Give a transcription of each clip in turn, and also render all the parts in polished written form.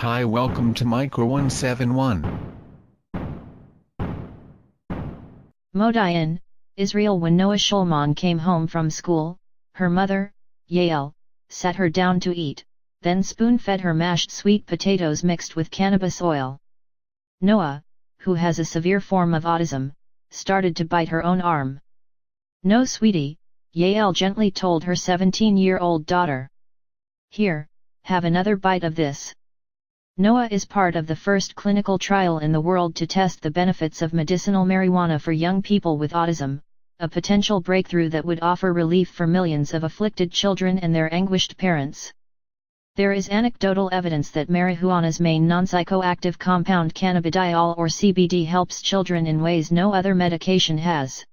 Hi, welcome to Micro 171. Modi'in, Israel. When Noa Shulman came home from school, her mother, Yael, sat her down to eat, then spoon-fed her mashed sweet potatoes mixed with cannabis oil. Noa, who has a severe form of autism, started to bite her own arm. "No, sweetie," Yael gently told her 17-year-old daughter. "Here, have another bite of this." Noa is part of the first clinical trial in the world to test the benefits of medicinal marijuana for young people with autism, a potential breakthrough that would offer relief for millions of afflicted children and their anguished parents. There is anecdotal evidence that marijuana's main non-psychoactive compound cannabidiol or CBD helps children in ways no other medication has.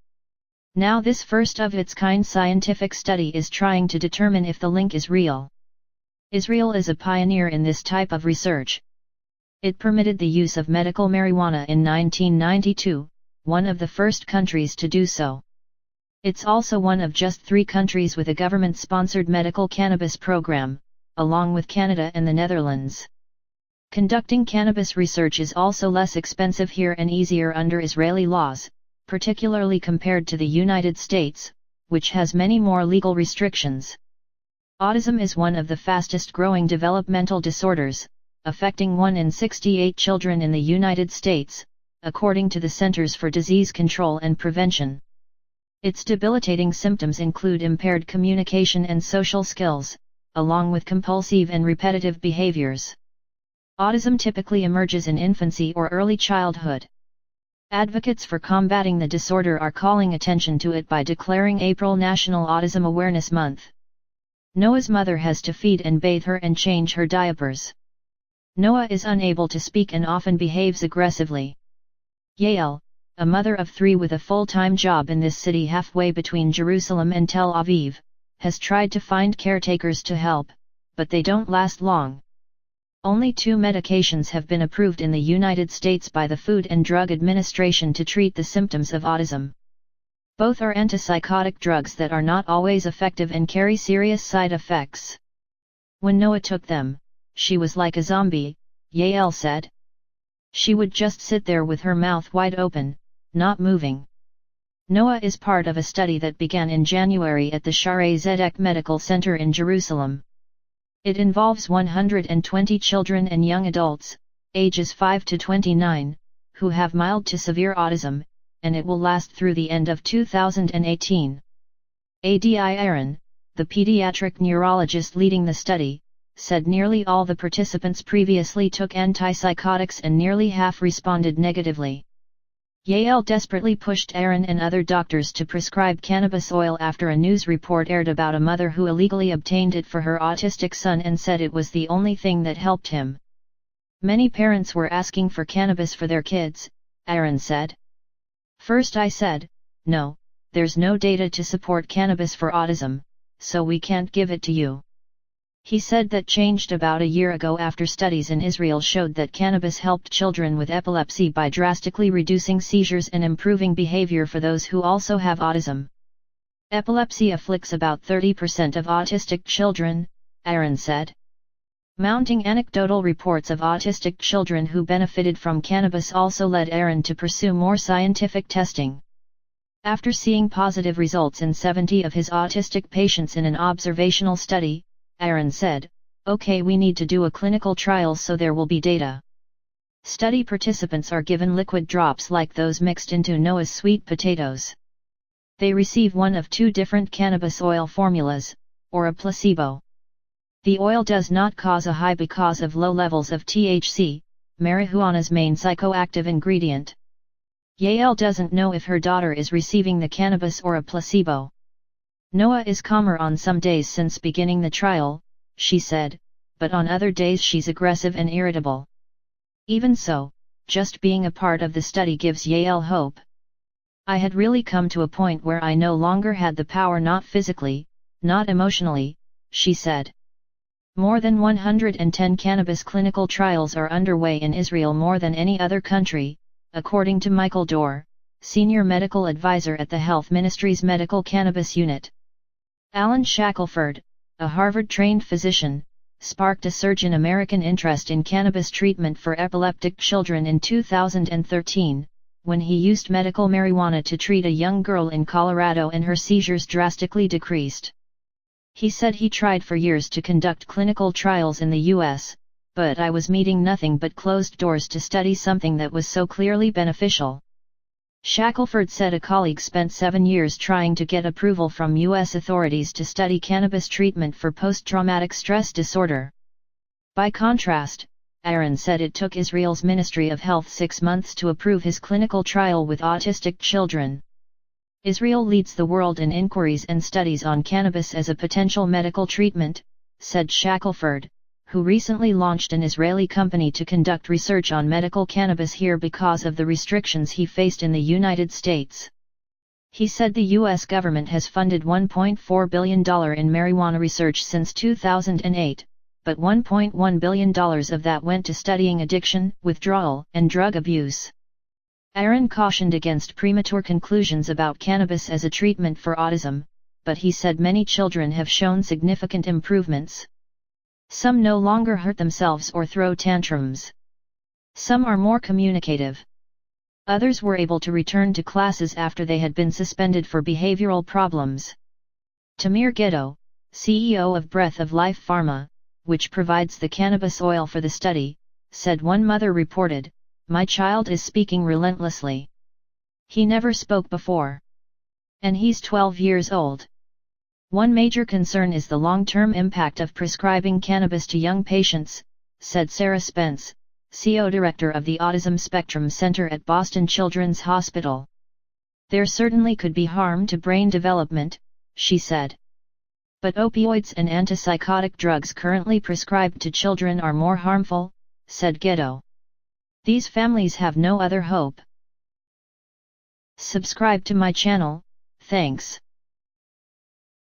Now this first-of-its-kind scientific study is trying to determine if the link is real. Israel is a pioneer in this type of research. It permitted the use of medical marijuana in 1992, one of the first countries to do so. It's also one of just 3 countries with a government-sponsored medical cannabis program, along with Canada and the Netherlands. Conducting cannabis research is also less expensive here and easier under Israeli laws, particularly compared to the United States, which has many more legal restrictions. Autism is one of the fastest-growing developmental disorders, affecting 1 in 68 children in the United States, according to the Centers for Disease Control and Prevention. Its debilitating symptoms include impaired communication and social skills, along with compulsive and repetitive behaviors. Autism typically emerges in infancy or early childhood. Advocates for combating the disorder are calling attention to it by declaring April National Autism Awareness Month. Noa's mother has to feed and bathe her and change her diapers. Noa is unable to speak and often behaves aggressively. Yael, a mother of 3 with a full-time job in this city halfway between Jerusalem and Tel Aviv, has tried to find caretakers to help, but they don't last long. Only 2 medications have been approved in the United States by the Food and Drug Administration to treat the symptoms of autism. Both are antipsychotic drugs that are not always effective and carry serious side effects. When Noa took them, she was like a zombie, Yael said. She would just sit there with her mouth wide open, not moving. Noa is part of a study that began in January at the Shaare Zedek Medical Center in Jerusalem. It involves 120 children and young adults, ages 5 to 29, who have mild to severe autism, and it will last through the end of 2018. Adi Aaron, the pediatric neurologist leading the study, said nearly all the participants previously took antipsychotics and nearly half responded negatively. Yael desperately pushed Aaron and other doctors to prescribe cannabis oil after a news report aired about a mother who illegally obtained it for her autistic son and said it was the only thing that helped him. Many parents were asking for cannabis for their kids, Aaron said. "First I said, no, there's no data to support cannabis for autism, so we can't give it to you." He said that changed about a year ago after studies in Israel showed that cannabis helped children with epilepsy by drastically reducing seizures and improving behavior for those who also have autism. Epilepsy afflicts about 30% of autistic children, Aaron said. Mounting anecdotal reports of autistic children who benefited from cannabis also led Aaron to pursue more scientific testing. After seeing positive results in 70 of his autistic patients in an observational study, Aaron said, "Okay, we need to do a clinical trial so there will be data." Study participants are given liquid drops like those mixed into Noa's sweet potatoes. They receive one of 2 different cannabis oil formulas, or a placebo. The oil does not cause a high because of low levels of THC, marijuana's main psychoactive ingredient. Yael doesn't know if her daughter is receiving the cannabis or a placebo. "Noa is calmer on some days since beginning the trial," she said, "but on other days she's aggressive and irritable. Even so, just being a part of the study gives Yael hope. I had really come to a point where I no longer had the power, not physically, not emotionally," she said. More than 110 cannabis clinical trials are underway in Israel, more than any other country, according to Michael Dorr, Senior Medical Advisor at the Health Ministry's Medical Cannabis Unit. Alan Shackelford, a Harvard-trained physician, sparked a surge in American interest in cannabis treatment for epileptic children in 2013, when he used medical marijuana to treat a young girl in Colorado and her seizures drastically decreased. He said he tried for years to conduct clinical trials in the US, but I was meeting nothing but closed doors to study something that was so clearly beneficial. Shackelford said a colleague spent 7 years trying to get approval from US authorities to study cannabis treatment for post-traumatic stress disorder. By contrast, Aaron said it took Israel's Ministry of Health 6 months to approve his clinical trial with autistic children. Israel leads the world in inquiries and studies on cannabis as a potential medical treatment, said Shackelford, who recently launched an Israeli company to conduct research on medical cannabis here because of the restrictions he faced in the United States. He said the U.S. government has funded $1.4 billion in marijuana research since 2008, but $1.1 billion of that went to studying addiction, withdrawal, and drug abuse. Aaron cautioned against premature conclusions about cannabis as a treatment for autism, but he said many children have shown significant improvements. Some no longer hurt themselves or throw tantrums. Some are more communicative. Others were able to return to classes after they had been suspended for behavioral problems. Tamir Ghetto, CEO of Breath of Life Pharma, which provides the cannabis oil for the study, said one mother reported, "My child is speaking relentlessly. He never spoke before. And he's 12 years old." One major concern is the long-term impact of prescribing cannabis to young patients, said Sarah Spence, CO Director of the Autism Spectrum Center at Boston Children's Hospital. "There certainly could be harm to brain development," she said. "But opioids and antipsychotic drugs currently prescribed to children are more harmful," said Ghetto. "These families have no other hope." Subscribe to my channel, thanks.